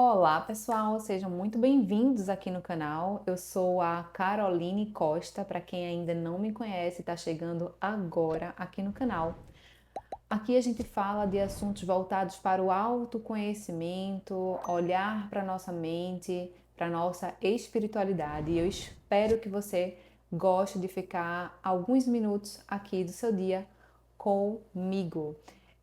Olá pessoal, sejam muito bem-vindos aqui no canal. Eu sou a Caroline Costa, para quem ainda não me conhece, está chegando agora aqui no canal. Aqui a gente fala de assuntos voltados para o autoconhecimento, olhar para nossa mente, para nossa espiritualidade. E eu espero que você goste de ficar alguns minutos aqui do seu dia comigo.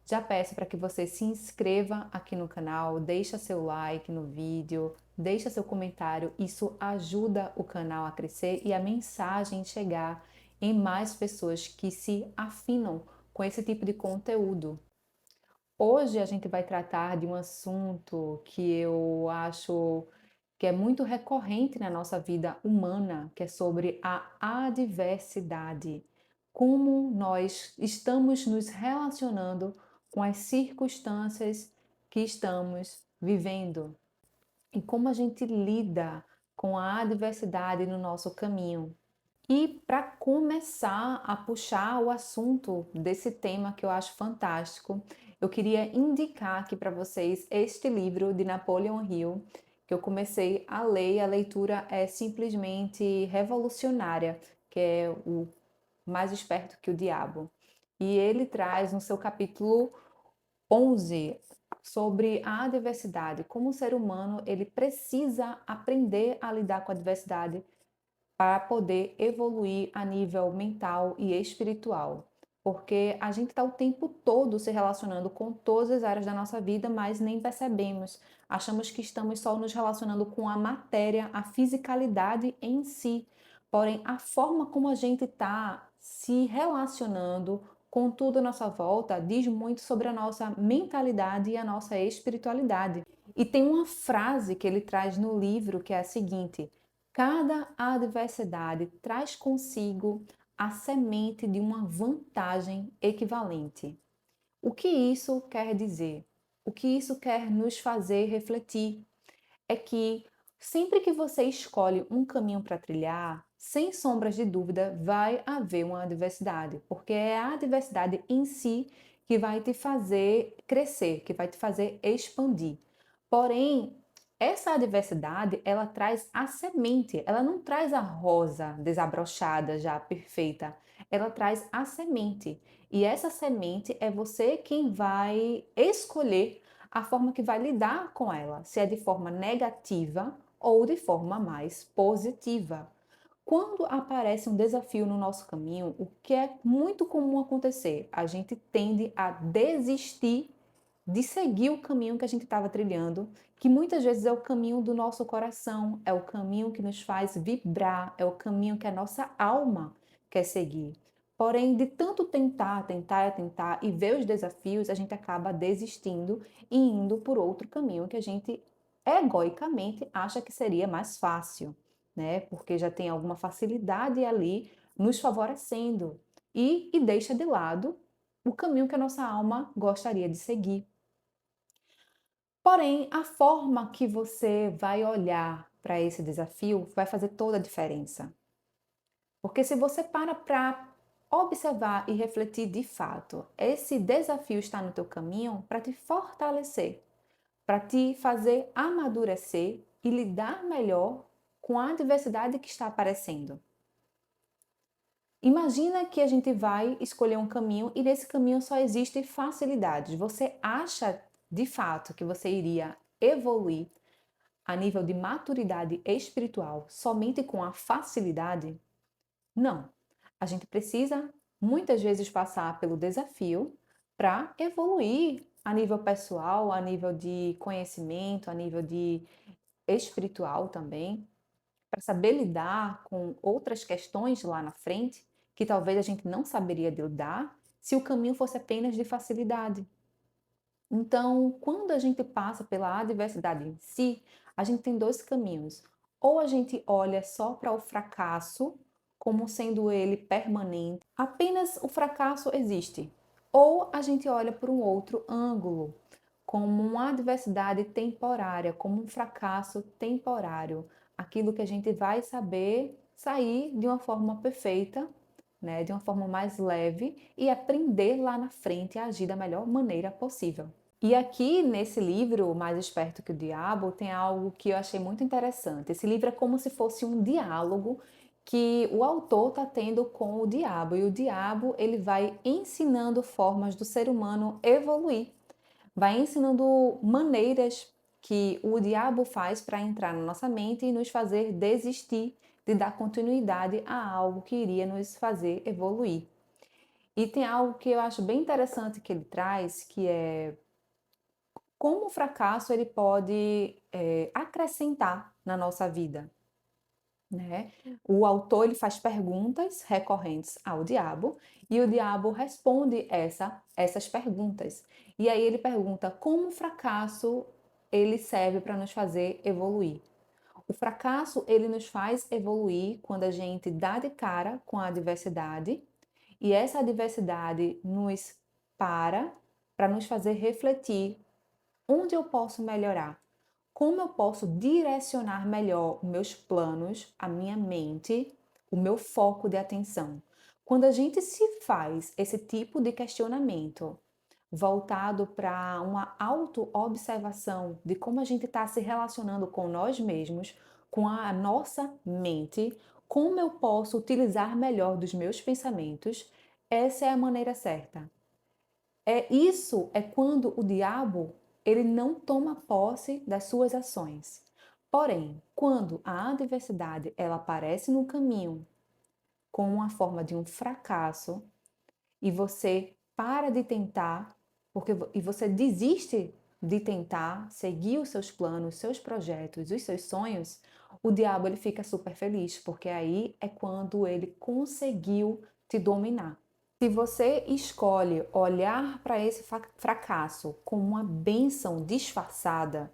Já peço para que você se inscreva aqui no canal, deixa seu like no vídeo, deixa seu comentário, isso ajuda o canal a crescer e a mensagem chegar em mais pessoas que se afinam com esse tipo de conteúdo. Hoje a gente vai tratar de um assunto que eu acho que é muito recorrente na nossa vida humana, que é sobre a adversidade. Como nós estamos nos relacionando com as circunstâncias que estamos vivendo e como a gente lida com a adversidade no nosso caminho. E para começar a puxar o assunto desse tema que eu acho fantástico, eu queria indicar aqui para vocês este livro de Napoleon Hill, que eu comecei a ler, e a leitura é simplesmente revolucionária, que é o Mais Esperto que o Diabo. E ele traz no seu capítulo 11 sobre a adversidade, como o ser humano ele precisa aprender a lidar com a adversidade para poder evoluir a nível mental e espiritual. Porque a gente está o tempo todo se relacionando com todas as áreas da nossa vida, mas nem percebemos. Achamos que estamos só nos relacionando com a matéria, a fisicalidade em si. Porém, a forma como a gente está se relacionando com tudo à nossa volta diz muito sobre a nossa mentalidade e a nossa espiritualidade. E tem uma frase que ele traz no livro que é a seguinte: cada adversidade traz consigo a semente de uma vantagem equivalente. O que isso quer dizer? O que isso quer nos fazer refletir é que sempre que você escolhe um caminho para trilhar, sem sombras de dúvida, vai haver uma adversidade, porque é a adversidade em si que vai te fazer crescer, que vai te fazer expandir. Porém, essa adversidade, ela traz a semente, ela não traz a rosa desabrochada já perfeita, ela traz a semente. E essa semente é você quem vai escolher a forma que vai lidar com ela, se é de forma negativa ou de forma mais positiva. Quando aparece um desafio no nosso caminho, o que é muito comum acontecer? A gente tende a desistir de seguir o caminho que a gente estava trilhando, que muitas vezes é o caminho do nosso coração, é o caminho que nos faz vibrar, é o caminho que a nossa alma quer seguir. Porém, de tanto tentar e ver os desafios, a gente acaba desistindo e indo por outro caminho que a gente egoicamente acha que seria mais fácil, né? Porque já tem alguma facilidade ali nos favorecendo e deixa de lado o caminho que a nossa alma gostaria de seguir. Porém, a forma que você vai olhar para esse desafio vai fazer toda a diferença. Porque se você para observar e refletir de fato, esse desafio está no teu caminho para te fortalecer, para te fazer amadurecer e lidar melhor com a adversidade que está aparecendo. Imagina que a gente vai escolher um caminho e nesse caminho só existe facilidades. Você acha de fato que você iria evoluir a nível de maturidade espiritual somente com a facilidade? Não. A gente precisa muitas vezes passar pelo desafio para evoluir a nível pessoal, a nível de conhecimento, a nível de espiritual também, para saber lidar com outras questões lá na frente que talvez a gente não saberia lidar se o caminho fosse apenas de facilidade. Então, quando a gente passa pela adversidade em si, a gente tem dois caminhos. Ou a gente olha só para o fracasso, como sendo ele permanente, apenas o fracasso existe. Ou a gente olha por um outro ângulo, como uma adversidade temporária, como um fracasso temporário, aquilo que a gente vai saber sair de uma forma perfeita, né, de uma forma mais leve e aprender lá na frente a agir da melhor maneira possível. E aqui nesse livro, Mais Esperto que o Diabo, tem algo que eu achei muito interessante. Esse livro é como se fosse um diálogo que o autor está tendo com o diabo. E o diabo, ele vai ensinando formas do ser humano evoluir. Vai ensinando maneiras que o diabo faz para entrar na nossa mente e nos fazer desistir de dar continuidade a algo que iria nos fazer evoluir. E tem algo que eu acho bem interessante que ele traz, que é como o fracasso ele pode acrescentar na nossa vida, né? O autor ele faz perguntas recorrentes ao diabo e o diabo responde essas perguntas. E aí ele pergunta como o fracasso ele serve para nos fazer evoluir. O fracasso ele nos faz evoluir quando a gente dá de cara com a adversidade e essa adversidade nos para nos fazer refletir onde eu posso melhorar, como eu posso direcionar melhor os meus planos, a minha mente, o meu foco de atenção. Quando a gente se faz esse tipo de questionamento voltado para uma autoobservação de como a gente está se relacionando com nós mesmos, com a nossa mente, como eu posso utilizar melhor dos meus pensamentos, essa é a maneira certa. Isso é quando o diabo ele não toma posse das suas ações. Porém, quando a adversidade ela aparece no caminho com uma forma de um fracasso e você para de tentar, e você desiste de tentar seguir os seus planos, os seus projetos, os seus sonhos, o diabo ele fica super feliz, porque aí é quando ele conseguiu te dominar. Se você escolhe olhar para esse fracasso como uma bênção disfarçada,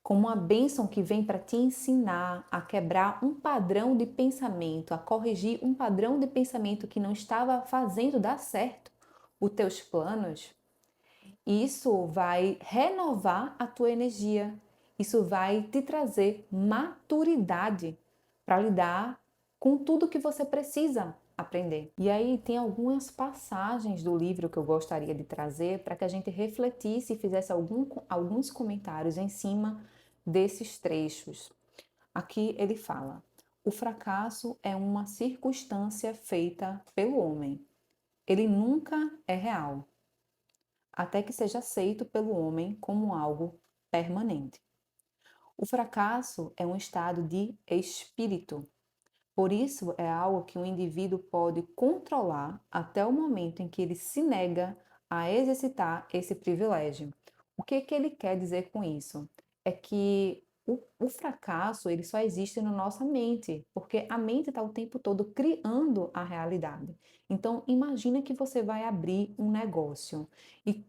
como uma bênção que vem para te ensinar a quebrar um padrão de pensamento, a corrigir um padrão de pensamento que não estava fazendo dar certo os teus planos, isso vai renovar a tua energia, isso vai te trazer maturidade para lidar com tudo que você precisa aprender. E aí tem algumas passagens do livro que eu gostaria de trazer para que a gente refletisse e fizesse alguns comentários em cima desses trechos. Aqui ele fala: o fracasso é uma circunstância feita pelo homem. Ele nunca é real até que seja aceito pelo homem como algo permanente. O fracasso é um estado de espírito. Por isso, é algo que um indivíduo pode controlar até o momento em que ele se nega a exercitar esse privilégio. O que ele quer dizer com isso? É que o fracasso ele só existe na nossa mente, porque a mente está o tempo todo criando a realidade. Então, imagina que você vai abrir um negócio e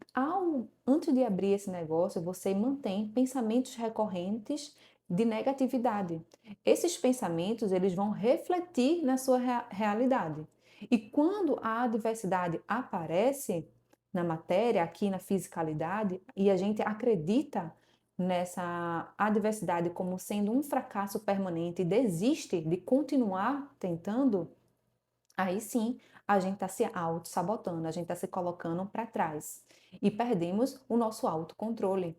antes de abrir esse negócio, você mantém pensamentos recorrentes de negatividade. Esses pensamentos eles vão refletir na sua realidade. E quando a adversidade aparece na matéria, aqui na fisicalidade, e a gente acredita nessa adversidade como sendo um fracasso permanente e desiste de continuar tentando, aí sim a gente está se auto-sabotando, a gente está se colocando para trás e perdemos o nosso autocontrole.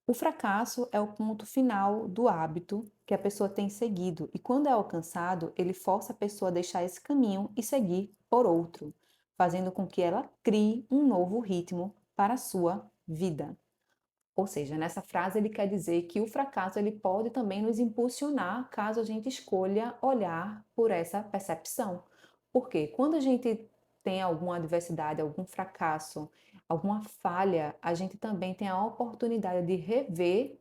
O fracasso é o ponto final do hábito que a pessoa tem seguido, e quando é alcançado, ele força a pessoa a deixar esse caminho e seguir por outro, fazendo com que ela crie um novo ritmo para a sua vida. Ou seja, nessa frase ele quer dizer que o fracasso ele pode também nos impulsionar caso a gente escolha olhar por essa percepção. Porque quando a gente tem alguma adversidade, algum fracasso, alguma falha, a gente também tem a oportunidade de rever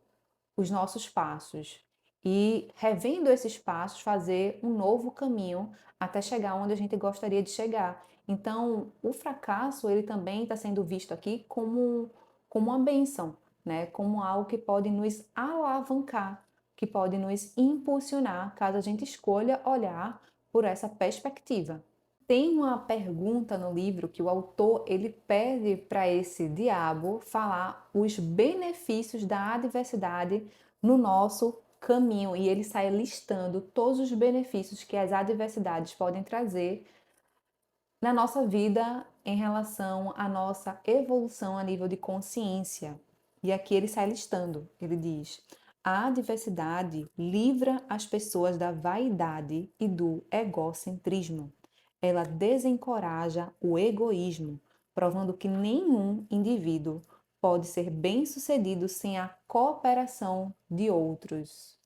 os nossos passos e, revendo esses passos, fazer um novo caminho até chegar onde a gente gostaria de chegar. Então, o fracasso ele também está sendo visto aqui como uma bênção, né? Como algo que pode nos alavancar, que pode nos impulsionar, caso a gente escolha olhar por essa perspectiva. Tem uma pergunta no livro que o autor ele pede para esse diabo falar os benefícios da adversidade no nosso caminho e ele sai listando todos os benefícios que as adversidades podem trazer na nossa vida em relação à nossa evolução a nível de consciência. E aqui ele sai listando, ele diz: a diversidade livra as pessoas da vaidade e do egocentrismo. Ela desencoraja o egoísmo, provando que nenhum indivíduo pode ser bem-sucedido sem a cooperação de outros.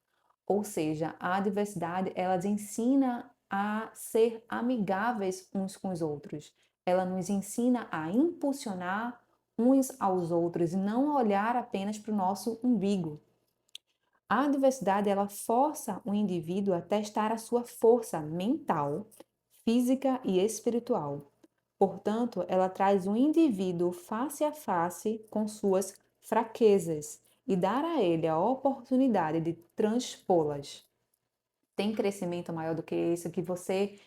Ou seja, a diversidade, ela nos ensina a ser amigáveis uns com os outros. Ela nos ensina a impulsionar uns aos outros e não olhar apenas para o nosso umbigo. A diversidade, ela força o indivíduo a testar a sua força mental, física e espiritual. Portanto, ela traz o indivíduo face a face com suas fraquezas e dar a ele a oportunidade de transpô-las. Tem crescimento maior do que isso, que você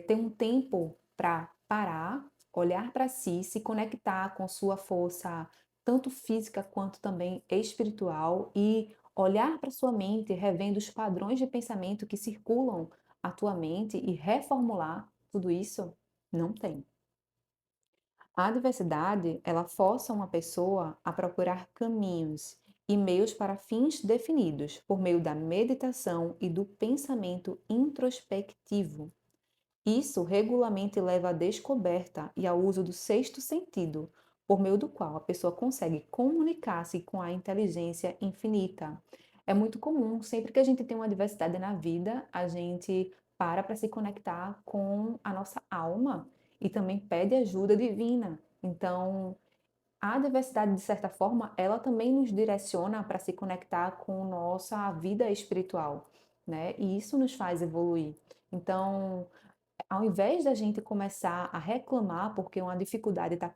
tem um tempo para parar, olhar para si, se conectar com sua força, tanto física quanto também espiritual, e olhar para sua mente, revendo os padrões de pensamento que circulam a tua mente e reformular tudo isso? Não tem. A diversidade, ela força uma pessoa a procurar caminhos e meios para fins definidos por meio da meditação e do pensamento introspectivo. Isso regularmente leva à descoberta e ao uso do sexto sentido, por meio do qual a pessoa consegue comunicar-se com a inteligência infinita. É muito comum, sempre que a gente tem uma diversidade na vida, a gente para se conectar com a nossa alma e também pede ajuda divina. Então, a diversidade, de certa forma, ela também nos direciona para se conectar com nossa vida espiritual, né? E isso nos faz evoluir. Então, ao invés da gente começar a reclamar porque uma dificuldade está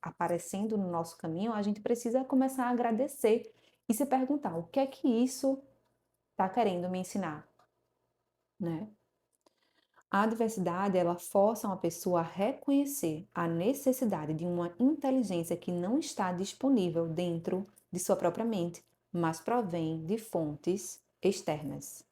aparecendo no nosso caminho, a gente precisa começar a agradecer e se perguntar o que é que isso está querendo me ensinar, né? A diversidade, ela força uma pessoa a reconhecer a necessidade de uma inteligência que não está disponível dentro de sua própria mente, mas provém de fontes externas.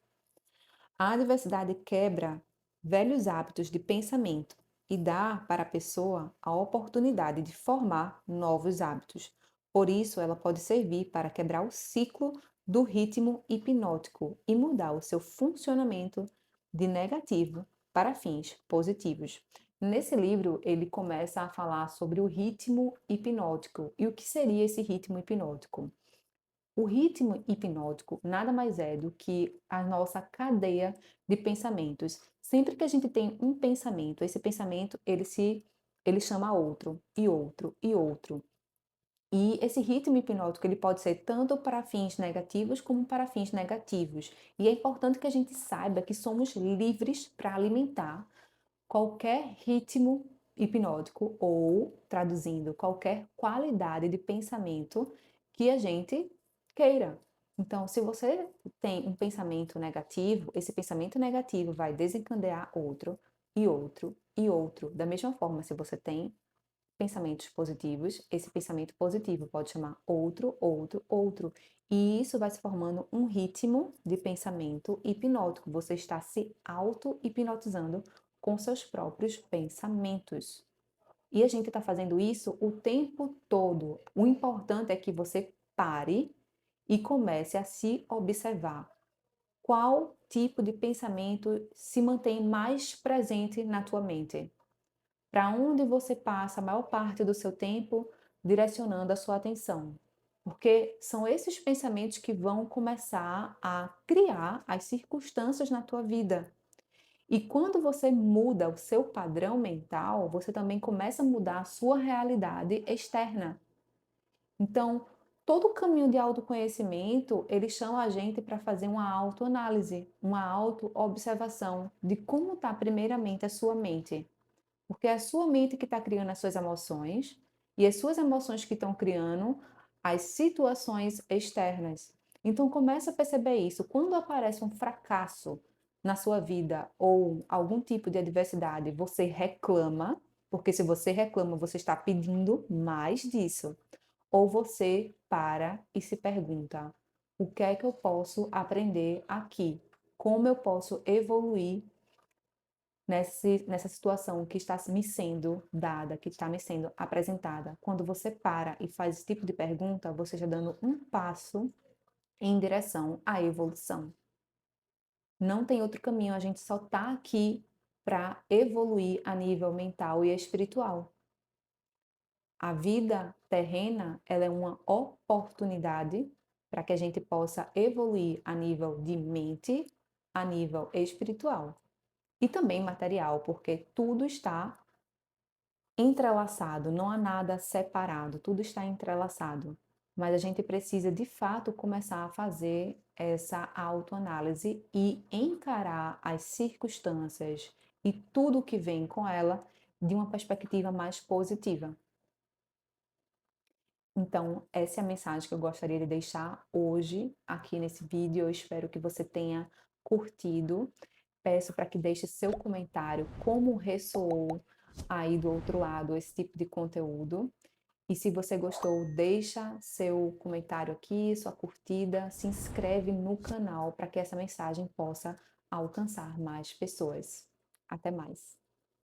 A diversidade quebra velhos hábitos de pensamento e dá para a pessoa a oportunidade de formar novos hábitos. Por isso, ela pode servir para quebrar o ciclo do ritmo hipnótico e mudar o seu funcionamento de negativo para fins positivos. Nesse livro, ele começa a falar sobre o ritmo hipnótico e o que seria esse ritmo hipnótico. O ritmo hipnótico nada mais é do que a nossa cadeia de pensamentos. Sempre que a gente tem um pensamento, esse pensamento ele chama outro e outro e outro. E esse ritmo hipnótico ele pode ser tanto para fins negativos como para fins negativos. E é importante que a gente saiba que somos livres para alimentar qualquer ritmo hipnótico ou, traduzindo, qualquer qualidade de pensamento que a gente queira. Então, se você tem um pensamento negativo, esse pensamento negativo vai desencadear outro e outro e outro. Da mesma forma, se você tem pensamentos positivos, esse pensamento positivo pode chamar outro, outro, outro. E isso vai se formando um ritmo de pensamento hipnótico. Você está se auto-hipnotizando com seus próprios pensamentos. E a gente está fazendo isso o tempo todo. O importante é que você pare e comece a se observar. Qual tipo de pensamento se mantém mais presente na tua mente? Para onde você passa a maior parte do seu tempo direcionando a sua atenção? Porque são esses pensamentos que vão começar a criar as circunstâncias na tua vida. E quando você muda o seu padrão mental, você também começa a mudar a sua realidade externa. Então, todo o caminho de autoconhecimento, ele chama a gente para fazer uma autoanálise, uma autoobservação de como está primeiramente a sua mente. Porque é a sua mente que está criando as suas emoções e as suas emoções que estão criando as situações externas. Então comece a perceber isso. Quando aparece um fracasso na sua vida ou algum tipo de adversidade, você reclama, porque se você reclama, você está pedindo mais disso. Ou você para e se pergunta: o que é que eu posso aprender aqui? Como eu posso evoluir nessa situação que está me sendo dada, que está me sendo apresentada. Quando você para e faz esse tipo de pergunta, você está dando um passo em direção à evolução. Não tem outro caminho, a gente só está aqui para evoluir a nível mental e espiritual. A vida terrena, ela é uma oportunidade para que a gente possa evoluir a nível de mente, a nível espiritual e também material, porque tudo está entrelaçado, não há nada separado, tudo está entrelaçado. Mas a gente precisa de fato começar a fazer essa autoanálise e encarar as circunstâncias e tudo que vem com ela de uma perspectiva mais positiva. Então, essa é a mensagem que eu gostaria de deixar hoje aqui nesse vídeo. Eu espero que você tenha curtido. Peço para que deixe seu comentário como ressoou aí do outro lado esse tipo de conteúdo. E se você gostou, deixa seu comentário aqui, sua curtida, se inscreve no canal para que essa mensagem possa alcançar mais pessoas. Até mais.